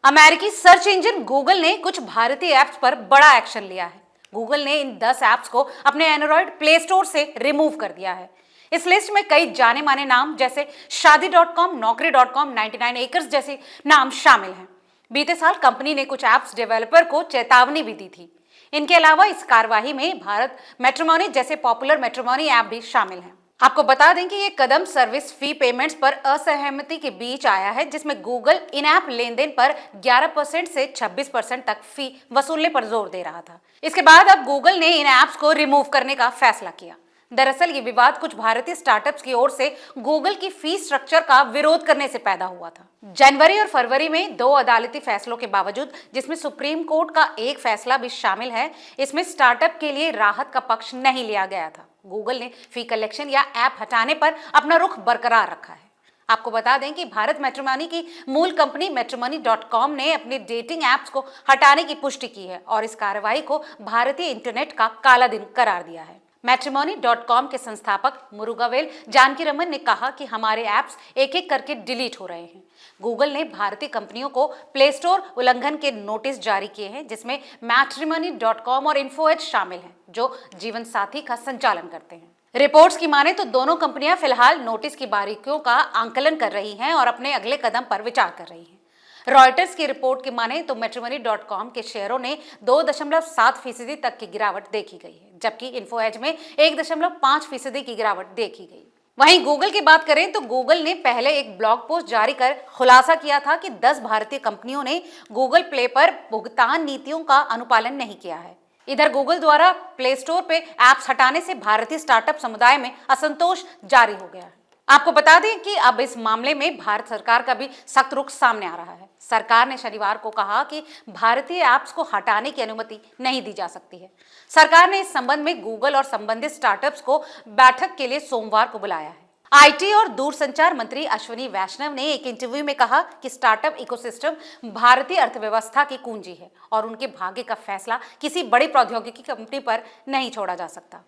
अमेरिकी search engine Google ने कुछ भारतीय ऐप्स पर बड़ा एक्शन लिया है। गूगल ने इन 10 ऐप्स को अपने एंड्रॉयड प्ले स्टोर से रिमूव कर दिया है। इस लिस्ट में कई जाने माने नाम जैसे शादी.com, नौकरी.com, 99 एकर्स जैसे नाम शामिल हैं। बीते साल कंपनी ने कुछ ऐप्स डेवलपर को चेतावनी भी दी थी। इनके अलावा इस कार्यवाही में भारत मैट्रिमोनी जैसे पॉपुलर मैट्रिमोनी ऐप भी शामिल हैं। आपको बता दें कि ये कदम सर्विस फी पेमेंट्स पर असहमति के बीच आया है, जिसमें गूगल इन ऐप लेनदेन पर 11% से 26% तक फी वसूलने पर जोर दे रहा था। इसके बाद अब गूगल ने इन ऐप्स को रिमूव करने का फैसला किया। दरअसल ये विवाद कुछ भारतीय स्टार्टअप्स की ओर से गूगल की फी स्ट्रक्चर का विरोध करने से पैदा हुआ था। जनवरी और फरवरी में 2 अदालती फैसलों के बावजूद, जिसमें सुप्रीम कोर्ट का एक फैसला भी शामिल है, इसमें स्टार्टअप के लिए राहत का पक्ष नहीं लिया गया था। गूगल ने फी कलेक्शन या ऐप हटाने पर अपना रुख बरकरार रखा है। आपको बता दें कि भारत मैट्रिमोनी की मूल कंपनी मैट्रिमोनी.com ने अपने डेटिंग ऐप्स को हटाने की पुष्टि की है और इस कार्रवाई को भारतीय इंटरनेट का काला दिन करार दिया है। मैट्रिमोनी.com के संस्थापक मुरुगावेल जानकीरमन ने कहा कि हमारे ऐप्स एक एक करके डिलीट हो रहे हैं। गूगल ने भारतीय कंपनियों को प्ले स्टोर उल्लंघन के नोटिस जारी किए हैं, जिसमें मैट्रिमोनी.com और इन्फोएज शामिल हैं, जो जीवन साथी का संचालन करते हैं। रिपोर्ट्स की माने तो दोनों कंपनियां फिलहाल नोटिस की बारीकियों का आंकलन कर रही हैं और अपने अगले कदम पर विचार कर रही हैं। रॉयटर्स की रिपोर्ट की माने तो मैट्रिमोनी.com के शेयरों ने 2.7% तक की गिरावट देखी गई है, जबकि इन्फोएज में 1.5% की गिरावट देखी गई। वहीं गूगल की बात करें तो गूगल ने पहले एक ब्लॉग पोस्ट जारी कर खुलासा किया था कि 10 भारतीय कंपनियों ने गूगल प्ले पर भुगतान नीतियों का अनुपालन नहीं किया है। इधर गूगल द्वारा प्ले स्टोर पे ऐप्स हटाने से भारतीय स्टार्टअप समुदाय में असंतोष जारी हो गया है। आपको बता दें कि अब इस मामले में भारत सरकार का भी सख्त रुख सामने आ रहा है। सरकार ने शनिवार को कहा कि भारतीय ऐप्स को हटाने की अनुमति नहीं दी जा सकती है। सरकार ने इस संबंध में गूगल और संबंधित स्टार्टअप्स को बैठक के लिए सोमवार को बुलाया है। आईटी और दूरसंचार मंत्री अश्विनी वैष्णव ने एक इंटरव्यू में कहा कि स्टार्टअप इकोसिस्टम भारतीय अर्थव्यवस्था की कुंजी है और उनके भाग्य का फैसला किसी बड़ी प्रौद्योगिकी कंपनी पर नहीं छोड़ा जा सकता।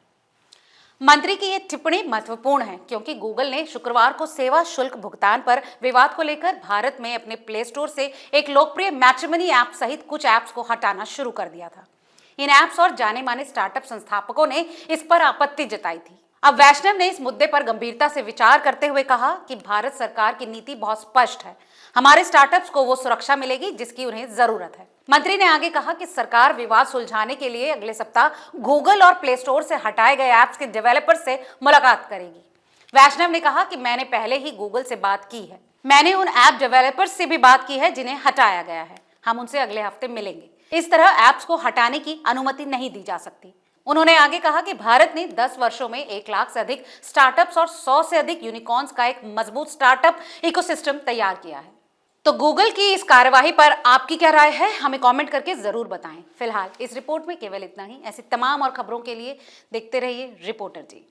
मंत्री की ये टिप्पणी महत्वपूर्ण है क्योंकि गूगल ने शुक्रवार को सेवा शुल्क भुगतान पर विवाद को लेकर भारत में अपने प्ले स्टोर से एक लोकप्रिय मैट्रिमोनी ऐप सहित कुछ ऐप्स को हटाना शुरू कर दिया था। इन ऐप्स और जाने माने स्टार्टअप संस्थापकों ने इस पर आपत्ति जताई थी। अब वैष्णव ने इस मुद्दे पर गंभीरता से विचार करते हुए कहा कि भारत सरकार की नीति बहुत स्पष्ट है। हमारे स्टार्टअप्स को वो सुरक्षा मिलेगी जिसकी उन्हें जरूरत है। मंत्री ने आगे कहा कि सरकार विवाद सुलझाने के लिए अगले सप्ताह गूगल और प्ले स्टोर से हटाए गए ऐप्स के डेवलपर से मुलाकात करेगी। वैष्णव ने कहा कि मैंने पहले ही गूगल से बात की है। मैंने उन ऐप डेवलपर्स से भी बात की है जिन्हें हटाया गया है। हम उनसे अगले हफ्ते मिलेंगे। इस तरह ऐप्स को हटाने की अनुमति नहीं दी जा सकती। उन्होंने आगे कहा कि भारत ने 10 वर्षों में 1 लाख से अधिक स्टार्टअप्स और 100 से अधिक यूनिकॉर्न्स का एक मजबूत स्टार्टअप इकोसिस्टम तैयार किया है। तो गूगल की इस कार्यवाही पर आपकी क्या राय है, हमें कमेंट करके जरूर बताएं। फिलहाल इस रिपोर्ट में केवल इतना ही। ऐसी तमाम और खबरों के लिए देखते रहिए रिपोर्टर जी।